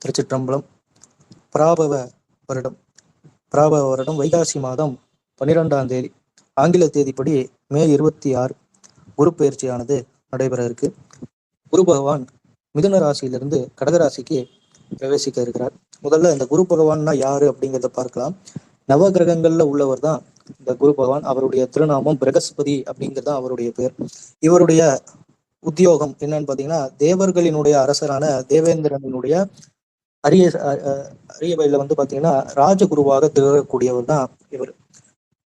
திருச்சிற்றம்பலம். பிராபவ வருடம் வைகாசி மாதம் 12ஆம் தேதி, ஆங்கில தேதிப்படி மே 26 குரு பயிற்சியானது நடைபெற இருக்கு. குரு பகவான் மிதுன ராசியிலிருந்து கடகராசிக்கு பிரவேசிக்க இருக்கிறார். முதல்ல இந்த குரு பகவான்னா யாரு அப்படிங்கிறத பார்க்கலாம். நவ கிரகங்கள்ல உள்ளவர் தான் இந்த குரு பகவான். அவருடைய திருநாமம் பிரகஸ்பதி அப்படிங்கிறது தான் அவருடைய பேர். இவருடைய உத்தியோகம் என்னன்னு பாத்தீங்கன்னா, தேவர்களினுடைய அரசரான தேவேந்திரனுடைய அரிய வயல பாத்தீங்கன்னா ராஜகுருவாக திகழக்கூடியவர் தான் இவர்.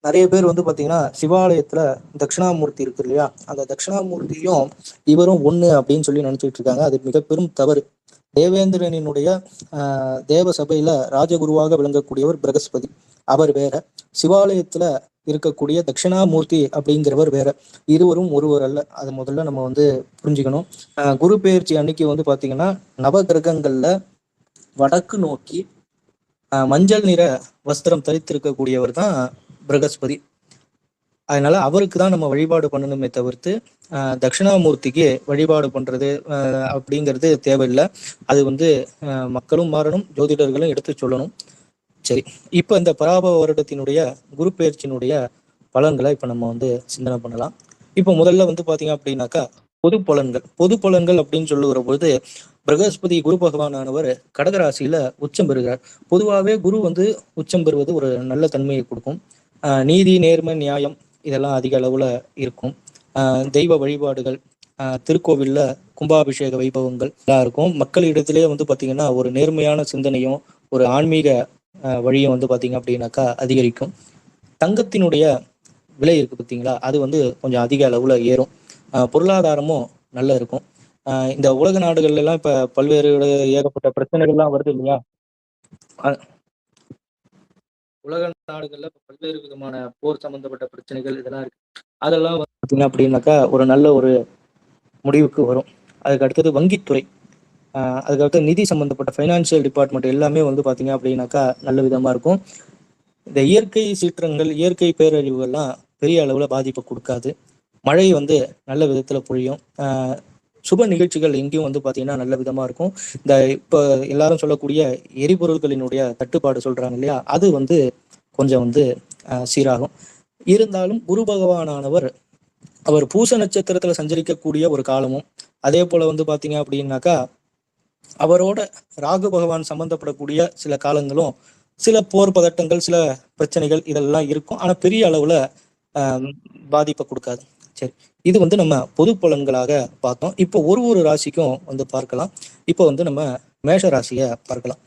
நிறைய பேர் பாத்தீங்கன்னா சிவாலயத்துல தட்சிணாமூர்த்தி இருக்கு இல்லையா, அந்த தட்சிணாமூர்த்தியும் இவரும் ஒண்ணு அப்படின்னு சொல்லி நினைச்சிட்டு இருக்காங்க. அது மிக பெரும் தவறு. தேவேந்திரனினுடைய தேவ சபையில ராஜகுருவாக விளங்கக்கூடியவர் பிரகஸ்பதி, அவர் வேற. சிவாலயத்துல இருக்கக்கூடிய தட்சிணாமூர்த்தி அப்படிங்கிறவர் வேற. இருவரும் ஒருவர் அல்ல. அது முதல்ல நம்ம புரிஞ்சுக்கணும். குரு பெயர்ச்சி அன்னைக்கு பாத்தீங்கன்னா நவ கிரகங்கள்ல வடக்கு நோக்கி மஞ்சள் நிற வஸ்திரம் தரித்திருக்கக்கூடியவர் தான் பிரகஸ்பதி. அதனால அவருக்கு தான் நம்ம வழிபாடு பண்ணணுமே தவிர்த்து தட்சிணாமூர்த்திக்கு வழிபாடு பண்றது அப்படிங்கிறது தேவையில்லை. அது மக்களும் மாறணும், ஜோதிடர்களும் எடுத்து சொல்லணும். சரி, இப்ப இந்த பராபவ வருடத்தினுடைய குரு பெயர்ச்சியினுடைய பலன்களை இப்ப நம்ம சிந்தனை பண்ணலாம். இப்ப முதல்ல பாத்தீங்க அப்படின்னாக்கா பொது பலன்கள் அப்படின்னு சொல்லுகிற பொழுது பிரகஸ்பதி குரு பகவானானவர் கடகராசியில உச்சம் பெறுகிறார். பொதுவாகவே குரு உச்சம் பெறுவது ஒரு நல்ல தன்மையை கொடுக்கும். நீதி, நேர்மை, நியாயம் இதெல்லாம் அதிக அளவுல இருக்கும். தெய்வ வழிபாடுகள், திருக்கோவில்ல கும்பாபிஷேக வைபவங்கள் எல்லாம் இருக்கும். மக்களிடத்திலே பாத்தீங்கன்னா ஒரு நேர்மையான சிந்தனையும் ஒரு ஆன்மீக வழியும் பாத்தீங்க அப்படின்னாக்கா அதிகரிக்கும். தங்கத்தினுடைய விலை இருக்கு பார்த்தீங்களா, அது கொஞ்சம் அதிக அளவுல ஏறும். பொருளாதாரமும் நல்லா இருக்கும். இந்த உலக நாடுகள்ல எல்லாம் இப்ப பல்வேறு ஏகப்பட்ட பிரச்சனைகள்லாம் வருது இல்லையா. உலக நாடுகள்ல பல்வேறு விதமான போர் சம்பந்தப்பட்ட பிரச்சனைகள் இதெல்லாம் இருக்கு. அதெல்லாம் பார்த்தீங்க அப்படின்னாக்கா ஒரு நல்ல ஒரு முடிவுக்கு வரும். அதுக்கு அடுத்தது வங்கித்துறை, அதுக்கடுத்து நிதி சம்பந்தப்பட்ட ஃபைனான்சியல் டிபார்ட்மெண்ட் எல்லாமே பார்த்தீங்க அப்படின்னாக்கா நல்ல விதமா இருக்கும். இந்த இயற்கை சீற்றங்கள், இயற்கை பேரழிவுகள்லாம் பெரிய அளவுல பாதிப்பை கொடுக்காது. மழை நல்ல விதத்துல பொழியும். சுப நிகழ்ச்சிகள் எங்கேயும் பாத்தீங்கன்னா நல்ல விதமா இருக்கும். இந்த இப்ப எல்லாரும் சொல்லக்கூடிய எரிபொருள்களினுடைய தட்டுப்பாடு சொல்றாங்க இல்லையா, அது கொஞ்சம் சீராகும். இருந்தாலும் குரு பகவானானவர் அவர் பூச நட்சத்திரத்துல சஞ்சரிக்கக்கூடிய ஒரு காலமும், அதே போல பாத்தீங்க அப்படின்னாக்கா அவரோட ராகு பகவான் சம்பந்தப்படக்கூடிய சில காலங்களும் சில போர் பதட்டங்கள், சில பிரச்சனைகள் இதெல்லாம் இருக்கும். ஆனா பெரிய அளவுல பாதிப்பை கொடுக்காது. சரி, இது நம்ம பொது பலன்களாக பார்த்தோம். இப்போ ஒரு ராசிக்கும் பார்க்கலாம். இப்போ நம்ம மேஷ ராசியை பார்க்கலாம்.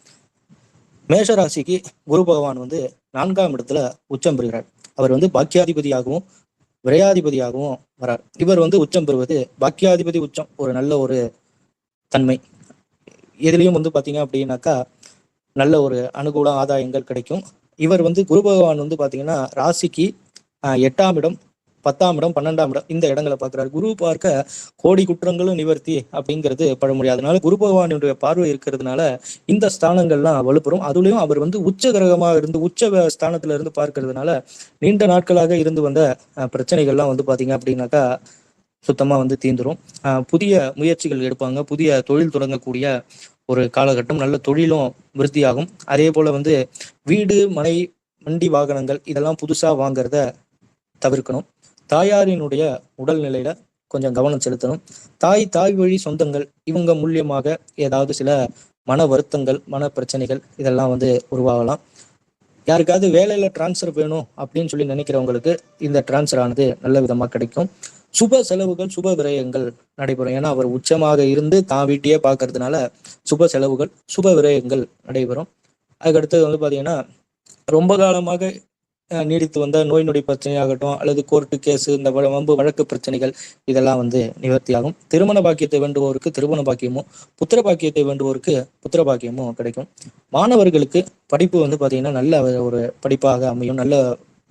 மேஷ ராசிக்கு குரு பகவான் 4ஆம் இடத்துல உச்சம் பெறுகிறார். அவர் பாக்கியாதிபதியாகவும் விரையாதிபதியாகவும் வரார். இவர் உச்சம் பெறுவது பாக்கியாதிபதி உச்சம் ஒரு நல்ல ஒரு தன்மை. எதுலையும் பாத்தீங்க அப்படின்னாக்கா நல்ல ஒரு அனுகூல ஆதாயங்கள் கிடைக்கும். இவர் குரு பகவான் பாத்தீங்கன்னா ராசிக்கு 8ஆம் இடம், 10ஆம் இடம், 12ஆம் இடம் இந்த இடங்களை பார்க்கிறார். குரு பார்க்க கோடி குற்றங்களும் நிவர்த்தி அப்படிங்கிறது பழமொழி. அதனால குரு பகவானுடைய பார்வை இருக்கிறதுனால இந்த ஸ்தானங்கள்லாம் வலுப்பெறும். அதுலயும் அவர் உச்ச கிரகமாக இருந்து உச்ச ஸ்தானத்துல இருந்து பார்க்கறதுனால நீண்ட நாட்களாக இருந்து வந்த பிரச்சனைகள்லாம் பாத்தீங்க அப்படின்னாக்கா சுத்தமா தீந்துரும். புதிய முயற்சிகள் எடுப்பாங்க. புதிய தொழில் தொடங்கக்கூடிய ஒரு காலகட்டம். நல்ல தொழிலும் விருத்தியாகும். அதே போல வீடு, மனை, வண்டி, வாகனங்கள் இதெல்லாம் புதுசா வாங்குறத தவிர்க்கணும். தாயாரினுடைய உடல்நிலையில கொஞ்சம் கவனம் செலுத்தணும். தாய் வழி சொந்தங்கள் இவங்க மூலியமாக ஏதாவது சில மன வருத்தங்கள், மன பிரச்சனைகள் இதெல்லாம் உருவாகலாம். யாருக்காவது வேலையில டிரான்ஸ்ஃபர் வேணும் அப்படின்னு சொல்லி நினைக்கிறவங்களுக்கு இந்த டிரான்ஸ்ஃபர் ஆனது நல்ல விதமா கிடைக்கும். சுப செலவுகள், சுப விரயங்கள் நடைபெறும். ஏன்னா அவர் உச்சமாக இருந்து தான் வீட்டையே பார்க்கறதுனால சுப செலவுகள், சுப விரயங்கள் நடைபெறும். அதுக்கடுத்தது பாத்தீங்கன்னா ரொம்ப காலமாக நீடித்து வந்த நோய் நொடி பிரச்சனையாகட்டும் அல்லது கோர்ட்டு கேஸு, இந்த வம்பு வழக்கு பிரச்சனைகள் இதெல்லாம் நிவர்த்தியாகும். திருமண பாக்கியத்தை வேண்டுவோருக்கு திருமண பாக்கியமும், புத்திர பாக்கியத்தை வேண்டுவோருக்கு புத்திர பாக்கியமும் கிடைக்கும். மாணவர்களுக்கு படிப்பு பாத்தீங்கன்னா நல்ல ஒரு படிப்பாக அமையும். நல்ல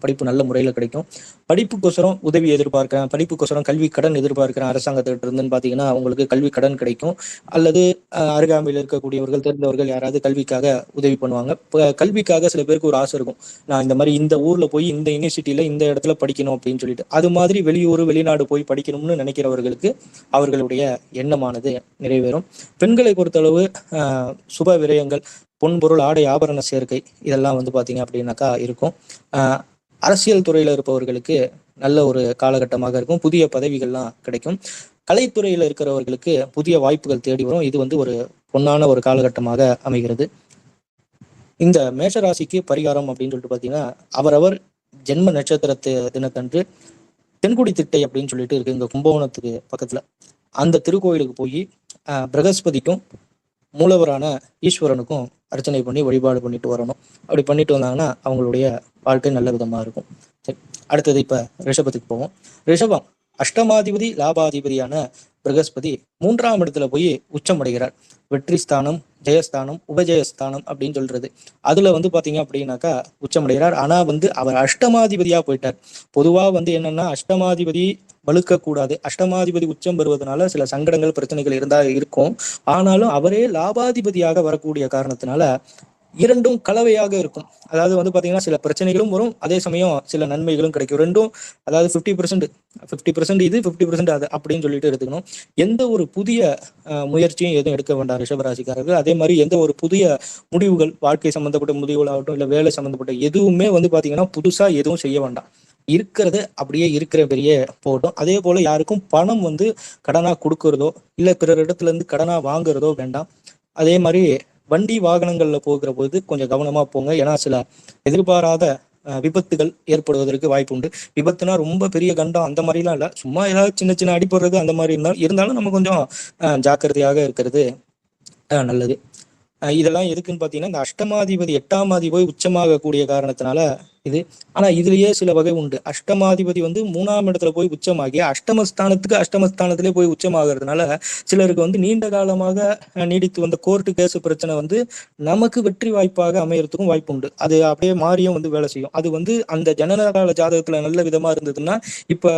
படிப்பு நல்ல முறையில் கிடைக்கும். படிப்புக்கோசரம் உதவி எதிர்பார்க்கிறேன், படிப்புக்கோசரம் கல்வி கடன் எதிர்பார்க்கிறேன் அரசாங்கத்திட்ட இருந்துன்னு பார்த்தீங்கன்னா உங்களுக்கு கல்வி கடன் கிடைக்கும். அல்லது அருகாமையில் இருக்கக்கூடியவர்கள் தெரிந்தவர்கள் யாராவது கல்விக்காக உதவி பண்ணுவாங்க. இப்போ கல்விக்காக சில பேருக்கு ஒரு ஆசை இருக்கும், நான் இந்த மாதிரி இந்த ஊர்ல போய் இந்த யூனிவர்சிட்டியில இந்த இடத்துல படிக்கணும் அப்படின்னு சொல்லிட்டு. அது மாதிரி வெளியூர் வெளிநாடு போய் படிக்கணும்னு நினைக்கிறவர்களுக்கு அவர்களுடைய எண்ணமானது நிறைவேறும். பெண்களை பொறுத்தளவு சுப விரயங்கள், பொன்பொருள் ஆடை ஆபரண சேர்க்கை இதெல்லாம் வந்து பாத்தீங்க அப்படின்னாக்கா இருக்கும். அரசியல் துறையில இருப்பவர்களுக்கு நல்ல ஒரு காலகட்டமாக இருக்கும். புதிய பதவிகள்லாம் கிடைக்கும். கலைத்துறையில இருக்கிறவர்களுக்கு புதிய வாய்ப்புகள் தேடி வரும். இது வந்து ஒரு பொன்னான ஒரு காலகட்டமாக அமைகிறது. இந்த மேஷராசிக்கு பரிகாரம் அப்படின்னு சொல்லிட்டு பாத்தீங்கன்னா, அவரவர் ஜென்ம நட்சத்திரத்து தினத்தன்று தென்குடி திட்டை அப்படின்னு சொல்லிட்டு இருக்கு இங்க கும்பகோணத்துக்கு பக்கத்துல. அந்த திருக்கோயிலுக்கு போய் பிரகஸ்பதிக்கும் மூலவரான ஈஸ்வரனுக்கும் அர்ச்சனை பண்ணி வழிபாடு பண்ணிட்டு வரணும். அப்படி பண்ணிட்டு வந்தாங்கன்னா அவங்களுடைய வாழ்க்கை நல்ல விதமா இருக்கும். சரி, அடுத்தது இப்ப ரிஷபத்துக்கு போவோம். ரிஷபம் அஷ்டமாதிபதி லாபாதிபதியான பிரகஸ்பதி 3ஆம் இடத்துல போய் உச்சமடைகிறார். வெற்றி ஸ்தானம், ஜெயஸ்தானம், உபஜயஸ்தானம் அப்படின்னு சொல்றது. அதுல வந்து பாத்தீங்க அப்படின்னாக்கா உச்சமடைகிறார். ஆனா வந்து அவர் அஷ்டமாதிபதியா போயிட்டார். பொதுவா வந்து என்னன்னா அஷ்டமாதிபதி வலுக்க கூடாது. அஷ்டமாதிபதி உச்சம் பெறுவதனால சில சங்கடங்கள் பிரச்சனைகள் இருந்தா இருக்கும். ஆனாலும் அவரே லாபாதிபதியாக வரக்கூடிய காரணத்தினால இரண்டும் கலவையாக இருக்கும். அதாவது வந்து பாத்தீங்கன்னா சில பிரச்சனைகளும் வரும், அதே சமயம் சில நன்மைகளும் கிடைக்கும். ரெண்டும் அதாவது 50% இது 50% அது அப்படின்னு சொல்லிட்டு எடுத்துக்கணும். எந்த ஒரு புதிய முயற்சியும் எதுவும் எடுக்க வேண்டாம் ரிஷபராசிக்காரர்கள். அதே மாதிரி எந்த ஒரு புதிய முடிவுகள், வாழ்க்கை சம்பந்தப்பட்ட முடிவுகள் ஆகட்டும் இல்ல வேலை சம்பந்தப்பட்ட எதுவுமே வந்து பாத்தீங்கன்னா புதுசா எதுவும் செய்ய வேண்டாம். இருக்கிறது அப்படியே இருக்கிறபடியே போகட்டும். அதே போல யாருக்கும் பணம் வந்து கடனா கொடுக்கறதோ இல்ல பிறர் இடத்துல இருந்து கடனா வாங்குறதோ வேண்டாம். அதே மாதிரி வண்டி வாகனங்கள்ல போகிற போது கொஞ்சம் கவனமா போங்க. ஏன்னா சில எதிர்பாராத விபத்துகள் ஏற்படுவதற்கு வாய்ப்பு உண்டு. விபத்துனா ரொம்ப பெரிய கண்டம் அந்த மாதிரிலாம் இல்லை, சும்மா ஏதாவது சின்ன சின்ன அடிப்படுறது அந்த மாதிரி இருந்தாலும் நம்ம கொஞ்சம் ஜாக்கிரதையாக இருக்கிறது நல்லது. இதெல்லாம் எதுக்குன்னு பாத்தீங்கன்னா இந்த அஷ்டமாதிபதி 8ஆம் அதிபதி உச்சமாக கூடிய காரணத்தினால இது. ஆனா இதுலயே சில வகை உண்டு. அஷ்டமாதிபதி வந்து 3ஆம் இடத்துல போய் உச்சமாகி அஷ்டமஸ்தானத்திலே போய் உச்சமாகிறதுனால சிலருக்கு வந்து நீண்ட காலமாக நீடித்து வந்த கோர்ட்டு கேஸ் பிரச்சனை வந்து நமக்கு வெற்றி வாய்ப்பாக அமையறதுக்கும் வாய்ப்பு உண்டு. அது அப்படியே மாறியும் வந்து வேலை செய்யும். அது வந்து அந்த ஜனனகால ஜாதகத்துல நல்ல விதமா இருந்ததுன்னா இப்ப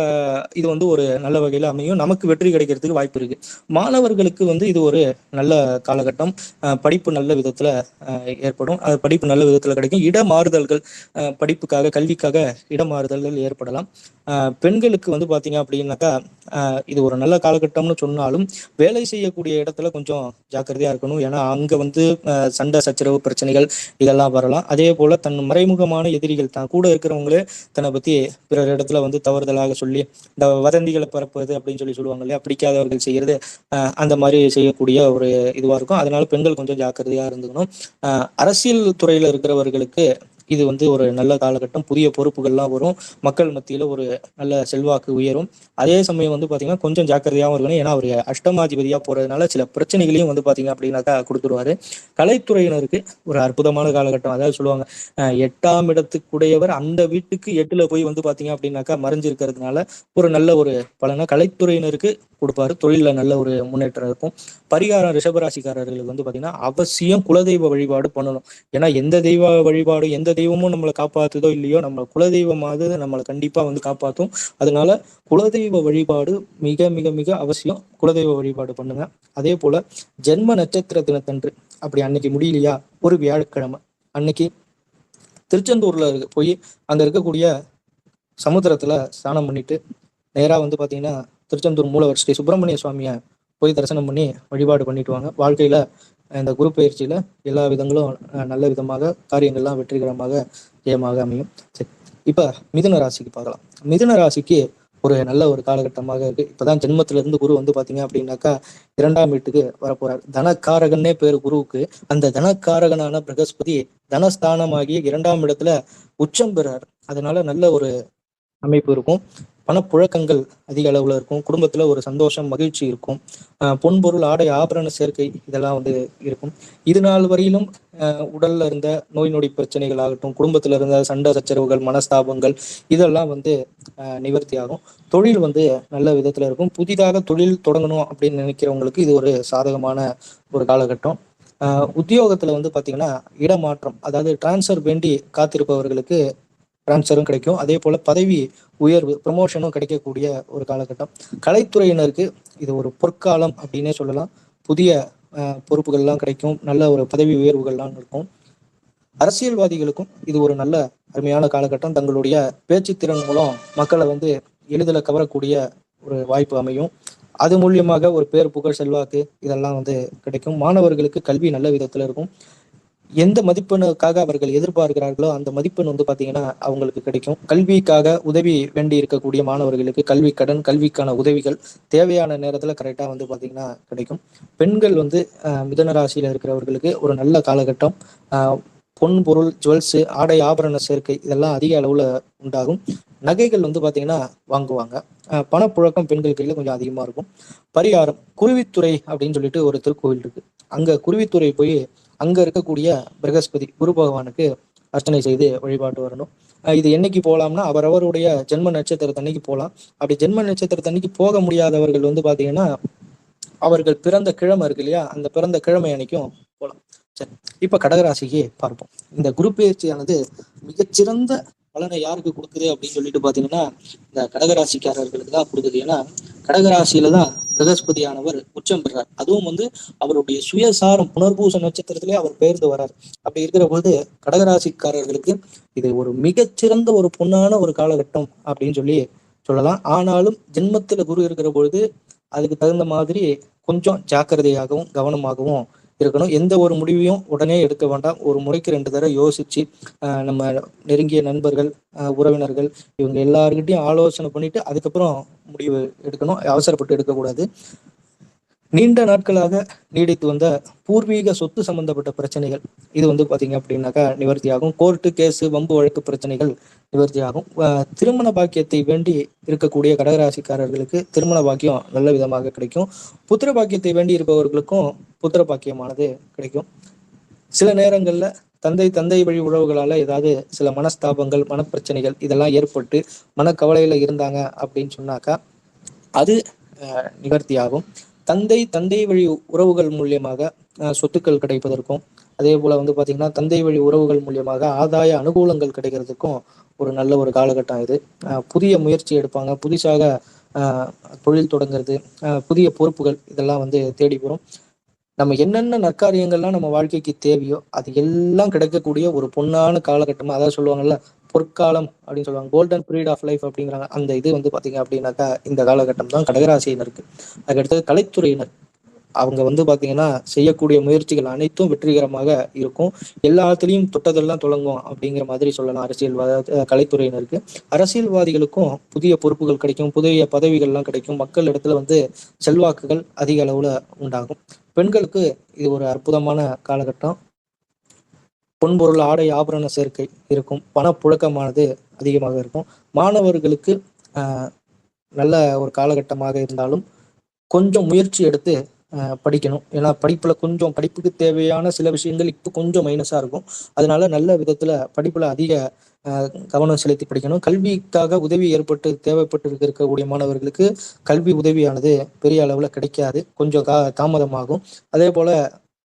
இது வந்து ஒரு நல்ல வகையில அமையும், நமக்கு வெற்றி கிடைக்கிறதுக்கு வாய்ப்பு இருக்கு. மாணவர்களுக்கு வந்து இது ஒரு நல்ல காலகட்டம். படிப்பு நல்ல விதத்துல ஏற்படும். படிப்பு நல்ல விதத்துல கிடைக்கும். இடமாறுதல்கள், படிப்புக்காக கல்விக்காக இடமாறுதல்கள் ஏற்படலாம். பெண்களுக்கு வந்து பாத்தீங்க அப்படின்னாக்கா இது ஒரு நல்ல காலகட்டம்னு சொன்னாலும் வேலை செய்யக்கூடிய இடத்துல கொஞ்சம் ஜாக்கிரதையா இருக்கணும். ஏன்னா அங்க வந்து சண்டை சச்சரவு பிரச்சனைகள் இதெல்லாம் வரலாம். அதே போல தன் மறைமுகமான எதிரிகள் தான் கூட இருக்கிறவங்களே தன்னை பத்தி பிறர் இடத்துல வந்து தவறுதலாக சொல்லி இந்த வதந்திகளை பரப்புறது அப்படின்னு சொல்லுவாங்க இல்லையா, பிடிக்காதவர்கள் செய்யறது, அந்த மாதிரி செய்யக்கூடிய ஒரு இதுவா இருக்கும். அதனால பெண்கள் கொஞ்சம் ஜாக்கிரதையா இருந்துக்கணும். அரசியல் துறையில இருக்கிறவர்களுக்கு இது வந்து ஒரு நல்ல காலகட்டம். புதிய பொறுப்புகள்லாம் வரும். மக்கள் மத்தியில ஒரு நல்ல செல்வாக்கு உயரும். அதே சமயம் வந்து பாத்தீங்கன்னா கொஞ்சம் ஜாக்கிரதையாகவும் இருக்கணும். ஏன்னா அவர் அஷ்டமாதிபதியா போறதுனால சில பிரச்சனைகளையும் வந்து பாத்தீங்க அப்படின்னாக்கா கொடுத்துருவாரு. கலைத்துறையினருக்கு ஒரு அற்புதமான காலகட்டம். அதாவது சொல்லுவாங்க 8ஆம் இடத்துக்குடையவர் அந்த வீட்டுக்கு 8ல போய் வந்து பாத்தீங்க அப்படின்னாக்கா மறைஞ்சிருக்கிறதுனால ஒரு நல்ல ஒரு பலனை கலைத்துறையினருக்கு கொடுப்பாரு. தொழில நல்ல ஒரு முன்னேற்றம் இருக்கும். பரிகாரம் ரிஷபராசிக்காரர்களுக்கு வந்து பாத்தீங்கன்னா அவசியம் குலதெய்வ வழிபாடு பண்ணணும். ஏன்னா எந்த தெய்வ வழிபாடு எந்த தெய்வமும் நம்மளை காப்பாத்துதோ இல்லையோ நம்ம குலதெய்வமாவது நம்மளை கண்டிப்பா வந்து காப்பாற்றும். அதனால குலதெய்வ வழிபாடு மிக மிக மிக அவசியம். குலதெய்வ வழிபாடு பண்ணுங்க. அதே போல ஜென்ம நட்சத்திர தினத்தன்று அப்படி அன்னைக்கு முடியலையா ஒரு வியாழக்கிழமை அன்னைக்கு திருச்செந்தூர்ல போய் அங்க இருக்கக்கூடிய சமுத்திரத்துல ஸ்நானம் பண்ணிட்டு நேரா வந்து பாத்தீங்கன்னா திருச்செந்தூர் மூலவர் ஸ்ரீ சுப்பிரமணிய சுவாமியை போய் தரிசனம் பண்ணி வழிபாடு பண்ணிட்டு வாங்க. வாழ்க்கையில இந்த குரு பயிற்சியில எல்லா விதங்களும் நல்ல விதமாக காரியங்கள்லாம் வெற்றிகரமாக ஜெயமாக அமையும். சரி, இப்ப மிதுன ராசிக்கு பார்க்கலாம். மிதுன ராசிக்கு ஒரு நல்ல ஒரு காலகட்டமாக இருக்கு. இப்பதான் ஜென்மத்துல இருந்து குரு வந்து பாத்தீங்க அப்படின்னாக்கா 2ஆம் வீட்டுக்கு வரப்போறாரு. தனக்காரகன்னே பேரு குருவுக்கு. அந்த தனக்காரகனான பிரகஸ்பதி தனஸ்தானமாகிய 2ஆம் இடத்துல உச்சம் பெறார். அதனால நல்ல ஒரு அமைப்பு இருக்கும். பணப்புழக்கங்கள் அதிக அளவுல இருக்கும். குடும்பத்துல ஒரு சந்தோஷம் மகிழ்ச்சி இருக்கும். பொன்பொருள் ஆடை ஆபரண சேர்க்கை இதெல்லாம் வந்து இருக்கும். இது நாள் வரையிலும் உடல்ல இருந்த நோய் நொடி பிரச்சனைகள் ஆகட்டும், குடும்பத்துல இருந்த சண்டை சச்சரவுகள் மனஸ்தாபங்கள் இதெல்லாம் வந்து நிவர்த்தி ஆகும். தொழில் வந்து நல்ல விதத்துல இருக்கும். புதிதாக தொழில் தொடங்கணும் அப்படின்னு நினைக்கிறவங்களுக்கு இது ஒரு சாதகமான ஒரு காலகட்டம். உத்தியோகத்துல வந்து பாத்தீங்கன்னா இடமாற்றம், அதாவது டிரான்ஸ்ஃபர் வேண்டி காத்திருப்பவர்களுக்கு ட்ரான்ஸ்ஃபரும் கிடைக்கும். அதே போல பதவி உயர்வு ப்ரமோஷனும் கிடைக்கக்கூடிய ஒரு காலகட்டம். கலைத்துறையினருக்கு இது ஒரு பொற்காலம் அப்படின்னே சொல்லலாம். புதிய பொறுப்புகள்லாம் கிடைக்கும். நல்ல ஒரு பதவி உயர்வுகள்லாம் இருக்கும். அரசியல்வாதிகளுக்கும் இது ஒரு நல்ல அருமையான காலகட்டம். தங்களுடைய பேச்சு திறன் மூலம் மக்களை வந்து எளிதில் கவரக்கூடிய ஒரு வாய்ப்பு அமையும். அது மூலியமாக ஒரு பேர், புகழ், செல்வாக்கு இதெல்லாம் வந்து கிடைக்கும். மாணவர்களுக்கு கல்வி நல்ல விதத்துல இருக்கும். எந்த மதிப்பெண்ணுக்காக அவர்கள் எதிர்பார்க்கிறார்களோ அந்த மதிப்பெண் வந்து பாத்தீங்கன்னா அவங்களுக்கு கிடைக்கும். கல்விக்காக உதவி வேண்டி இருக்கக்கூடிய மாணவர்களுக்கு கல்வி கடன், கல்விக்கான உதவிகள் தேவையான நேரத்துல கரெக்டா வந்து பாத்தீங்கன்னா கிடைக்கும். பெண்கள் வந்து மிதன ராசியில இருக்கிறவர்களுக்கு ஒரு நல்ல காலகட்டம். பொன் பொருள், ஜுவல்ஸ், ஆடை ஆபரண சேர்க்கை இதெல்லாம் அதிக அளவுல உண்டாகும். நகைகள் வந்து பாத்தீங்கன்னா வாங்குவாங்க. பணப்புழக்கம் பெண்கள் கையில கொஞ்சம் அதிகமா இருக்கும். பரிகாரம் குருவித்துறை அப்படின்னு சொல்லிட்டு ஒரு திருக்கோவில் இருக்கு. அங்க குருவித்துறை போய் அங்க இருக்கக்கூடிய பிரகஸ்பதி குரு பகவானுக்கு அர்ச்சனை செய்து வழிபாட்டு வரணும். இது என்னைக்கு போகலாம்னா அவரவருடைய ஜென்ம நட்சத்திரத்தன்னைக்கு போகலாம். அப்படி ஜென்ம நட்சத்திரத்தன்னைக்கு போக முடியாதவர்கள் வந்து பாத்தீங்கன்னா அவர்கள் பிறந்த கிழமை இருக்கு இல்லையா, அந்த பிறந்த கிழமை அன்னைக்கும் போகலாம். சரி, இப்ப கடகராசிக்கு பார்ப்போம். இந்த குரு பயிற்சியானது மிகச்சிறந்த பலனை யாருக்கு கொடுக்குது அப்படின்னு சொல்லிட்டு பாத்தீங்கன்னா இந்த கடகராசிக்காரர்களுக்கு தான் கொடுக்குது. ஏன்னா கடகராசியில தான் பிரகஸ்பதியானவர் உச்சம் பெறார். அதுவும் வந்து அவருடைய சுயசாரம் புனர்பூச நட்சத்திரத்திலே அவர் பெயர்ந்து வர்றார். அப்படி இருக்கிற பொழுது கடகராசிக்காரர்களுக்கு இது ஒரு மிகச்சிறந்த ஒரு பொன்னான ஒரு காலகட்டம் அப்படின்னு சொல்லலாம். ஆனாலும் ஜென்மத்துல குரு இருக்கிற பொழுது அதுக்கு தகுந்த மாதிரி கொஞ்சம் ஜாக்கிரதையாகவும் கவனமாகவும் இருக்கணும். எந்த ஒரு முடிவையும் உடனே எடுக்க வேண்டாம். ஒரு முறைக்கு 2 தடவை யோசிச்சு நம்ம நெருங்கிய நண்பர்கள், உறவினர்கள் இவங்க எல்லாருக்கிட்டையும் ஆலோசனை பண்ணிட்டு அதுக்கப்புறம் முடிவு எடுக்கணும். அவசரப்பட்டு எடுக்கக்கூடாது. நீண்ட நாட்களாக நீடித்து வந்த பூர்வீக சொத்து சம்பந்தப்பட்ட பிரச்சனைகள் இது வந்து பாத்தீங்க அப்படின்னாக்கா நிவர்த்தி ஆகும். கோர்ட்டு கேஸு வம்பு வழக்கு பிரச்சனைகள் நிவர்த்தி ஆகும். திருமண பாக்கியத்தை வேண்டி இருக்கக்கூடிய கடகராசிக்காரர்களுக்கு திருமண பாக்கியம் நல்ல விதமாக கிடைக்கும். புத்திர பாக்கியத்தை வேண்டி இருப்பவர்களுக்கும் புத்திர பாக்கியமானது கிடைக்கும். சில நேரங்கள்ல தந்தை வழி உறவுகளால ஏதாவது சில மனஸ்தாபங்கள், மனப்பிரச்சனைகள் இதெல்லாம் ஏற்பட்டு மனக்கவலையில இருந்தாங்க அப்படின்னு சொன்னாக்கா அது நிவர்த்தி ஆகும். தந்தை வழி உறவுகள் மூலியமாக சொத்துக்கள் கிடைப்பதற்கும், அதே போல வந்து பாத்தீங்கன்னா தந்தை வழி உறவுகள் மூலியமாக ஆதாய அனுகூலங்கள் கிடைக்கிறதுக்கும் ஒரு நல்ல ஒரு காலகட்டம் இது. புதிய முயற்சி எடுப்பாங்க. புதுசாக தொழில் தொடங்குறது, புதிய பொறுப்புகள் இதெல்லாம் வந்து தேடி வரும். நம்ம என்னென்ன நற்காரியங்கள்லாம் நம்ம வாழ்க்கைக்கு தேவையோ அது எல்லாம் கிடைக்கக்கூடிய ஒரு பொன்னான காலகட்டமா, அதாவது சொல்லுவாங்கல்ல பொற்காலம் அப்படின்னு சொல்லுவாங்க, கோல்டன் பீரியட் ஆஃப் லைஃப் அப்படிங்கிறாங்க. அந்த இது வந்து பாத்தீங்க அப்படின்னாக்கா இந்த காலகட்டம் தான் கடகராசியினருக்கு. அதுக்கடுத்தது கலைத்துறையினர். அவங்க வந்து பாத்தீங்கன்னா செய்யக்கூடிய முயற்சிகள் அனைத்தும் வெற்றிகரமாக இருக்கும். எல்லாத்துலயும் தொட்டதெல்லாம் தொடங்கும் அப்படிங்கிற மாதிரி சொல்லலாம். கலைத்துறையினருக்கு. அரசியல்வாதிகளுக்கும் புதிய பொறுப்புகள் கிடைக்கும். புதிய பதவிகள்லாம் கிடைக்கும். மக்கள் இடத்துல வந்து செல்வாக்குகள் அதிக அளவுல உண்டாகும். பெண்களுக்கு இது ஒரு அற்புதமான காலகட்டம். பொன்பொருள், ஆடை ஆபரண சேர்க்கை இருக்கும். பணப்புழக்கமானது அதிகமாக இருக்கும். மாணவர்களுக்கு நல்ல ஒரு காலகட்டமாக இருந்தாலும் கொஞ்சம் முயற்சி எடுத்து படிக்கணும். ஏன்னா படிப்புக்கு தேவையான சில விஷயங்கள் இப்போ கொஞ்சம் மைனஸா இருக்கும். அதனால நல்ல விதத்துல படிப்புல அதிக கவனம் செலுத்தி படிக்கணும். கல்விக்காக உதவி தேவைப்பட்டு இருக்கக்கூடிய மாணவர்களுக்கு கல்வி உதவியானது பெரிய அளவுல கிடைக்காது. கொஞ்சம் தாமதமாகும். அதே போல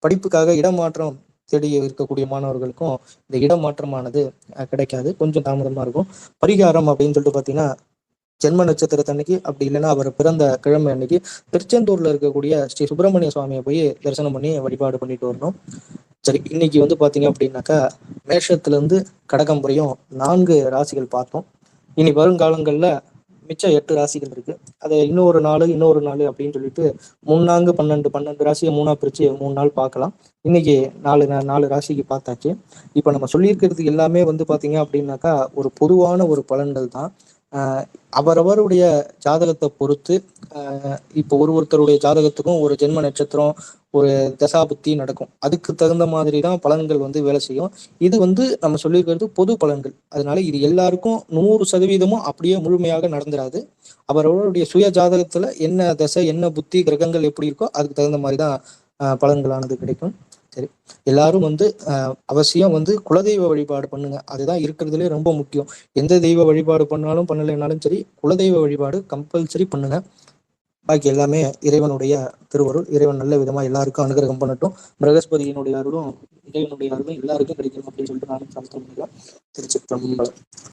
படிப்புக்காக இடமாற்றம் தேடி இருக்கக்கூடிய மாணவர்களுக்கும் இந்த இடமாற்றமானது கிடைக்காது. கொஞ்சம் தாமதமா இருக்கும். பரிகாரம் அப்படின்னு சொல்லிட்டு பாத்தீங்கன்னா ஜென்ம நட்சத்திரத்தன்னைக்கு அப்படி இல்லைன்னா அவர் பிறந்த கிழமை அன்னைக்கு திருச்செந்தூர்ல இருக்கக்கூடிய ஸ்ரீ சுப்பிரமணிய சுவாமியை போய் தரிசனம் பண்ணி வழிபாடு பண்ணிட்டு வரணும். சரி, இன்னைக்கு வந்து பாத்தீங்க அப்படின்னாக்கா மேஷத்துல இருந்து கடகம் வரையும் 4 ராசிகள் பார்த்தோம். இனி வருங்காலங்கள்ல மிச்சம் 8 ராசிகள் இருக்கு. அதை இன்னொரு நாள் அப்படின்னு சொல்லிட்டு 3 12 ராசியை 3 பிரிச்சு 3 நாள் பார்க்கலாம். இன்னைக்கு 4 ராசிக்கு பார்த்தாச்சு. இப்ப நம்ம சொல்லியிருக்கிறது எல்லாமே வந்து பாத்தீங்க அப்படின்னாக்கா ஒரு பொதுவான ஒரு பலன்கள் தான். அவரவருடைய ஜாதகத்தை பொறுத்து இப்போ ஒருத்தருடைய ஜாதகத்துக்கும் ஒரு ஜென்ம நட்சத்திரம், ஒரு தசாபுத்தி நடக்கும். அதுக்கு தகுந்த மாதிரி தான் பலன்கள் வந்து வேலை செய்யும். இது வந்து நம்ம சொல்லியிருக்கிறது பொது பலன்கள். அதனால இது எல்லாருக்கும் 100% அப்படியே முழுமையாக நடந்துராது. அவரவருடைய சுய ஜாதகத்துல என்ன தசை, என்ன புத்தி, கிரகங்கள் எப்படி இருக்கோ அதுக்கு தகுந்த மாதிரி தான் பலன்களானது கிடைக்கும். சரி, எல்லாரும் வந்து அவசியம் வந்து குலதெய்வ வழிபாடு பண்ணுங்க. அதுதான் இருக்கிறதுலே ரொம்ப முக்கியம். எந்த தெய்வ வழிபாடு பண்ணாலும் பண்ணலைனாலும் சரி, குலதெய்வ வழிபாடு கம்பல்சரி பண்ணுங்க. பாக்கி எல்லாமே இறைவனுடைய திருவருள். இறைவன் நல்ல விதமா எல்லாருக்கும் அனுகிரகம் பண்ணட்டும். பிரகஸ்பதியினுடைய அருளும் இறைவனுடைய அருளும் எல்லாருக்கும் கிடைக்கணும் அப்படின்னு சொல்லிட்டு நானும் சாஸ்திரம் பண்ணிக்கலாம். திருச்சிற்றம்பலம்.